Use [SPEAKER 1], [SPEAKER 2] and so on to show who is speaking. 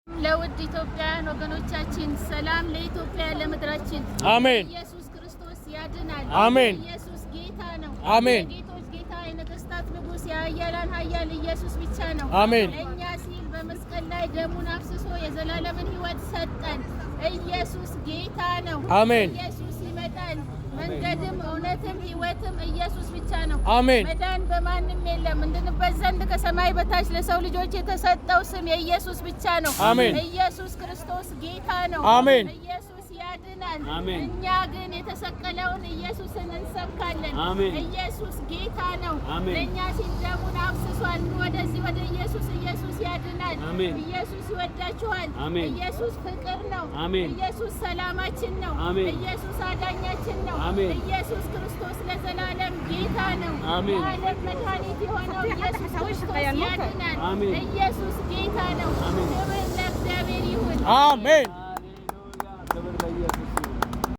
[SPEAKER 1] ለውድ ኢትዮጵያውያን ወገኖቻችን ሰላም ለኢትዮጵያ ለምድራችን
[SPEAKER 2] አሜን።
[SPEAKER 1] ኢየሱስ ክርስቶስ ያድናል።
[SPEAKER 2] አሜን።
[SPEAKER 1] ኢየሱስ ጌታ ነው።
[SPEAKER 2] አሜን።
[SPEAKER 1] የጌቶች ጌታ የነገስታት ንጉስ የኃያላን ኃያል ኢየሱስ ብቻ ነው።
[SPEAKER 2] አሜን።
[SPEAKER 1] እኛ ሲል በመስቀል ላይ ደሙን አፍስሶ የዘላለምን ሕይወት ሰጠን። ኢየሱስ ጌታ ነው።
[SPEAKER 2] አሜን።
[SPEAKER 1] ኢየሱስ ይመጣል። መንገድም እውነትም ሕይወትም ኢየሱስ ብቻ ነው።
[SPEAKER 2] አሜን።
[SPEAKER 1] መዳን በማንም የለም። እንድንበት ዘንድ ከሰማይ በታች ለሰው ልጆች የተሰጠው ስም የኢየሱስ ብቻ ነው።
[SPEAKER 2] አሜን።
[SPEAKER 1] ኢየሱስ ክርስቶስ ጌታ ነው።
[SPEAKER 2] አሜን።
[SPEAKER 1] ኢየሱስ ያድናል።
[SPEAKER 2] አሜን።
[SPEAKER 1] እኛ ግን የተሰቀለውን ኢየሱስን እንሰብካለን።
[SPEAKER 2] አሜን።
[SPEAKER 1] ኢየሱስ ጌታ ነው።
[SPEAKER 2] አሜን።
[SPEAKER 1] ለእኛ ሲል ደሙን አፍስሷል። ወደዚህ ወደ ኢየሱስ ኢየሱስ ያድናል።
[SPEAKER 2] አሜን።
[SPEAKER 1] ኢየሱስ ይወዳችኋል።
[SPEAKER 2] አሜን።
[SPEAKER 1] ኢየሱስ ፍቅር ነው።
[SPEAKER 2] አሜን።
[SPEAKER 1] ኢየሱስ ሰላማችን ነው።
[SPEAKER 2] አሜን።
[SPEAKER 1] ኢየሱስ አዳኛችን ነው።
[SPEAKER 2] አሜን።
[SPEAKER 1] ኢየሱስ ክርስቶስ ለዘላለም ጌታ ነው።
[SPEAKER 2] አሜን።
[SPEAKER 1] የዓለም መድኃኒት የሆነው ኢየሱስ ክርስቶስ ያድናል።
[SPEAKER 2] አሜን።
[SPEAKER 1] ኢየሱስ ጌታ ነው።
[SPEAKER 2] አሜን።
[SPEAKER 1] ክብር ለእግዚአብሔር ይሁን።
[SPEAKER 2] አሜን።
[SPEAKER 3] ሃሌሉያ ክብር ለኢየሱስ ይሁን።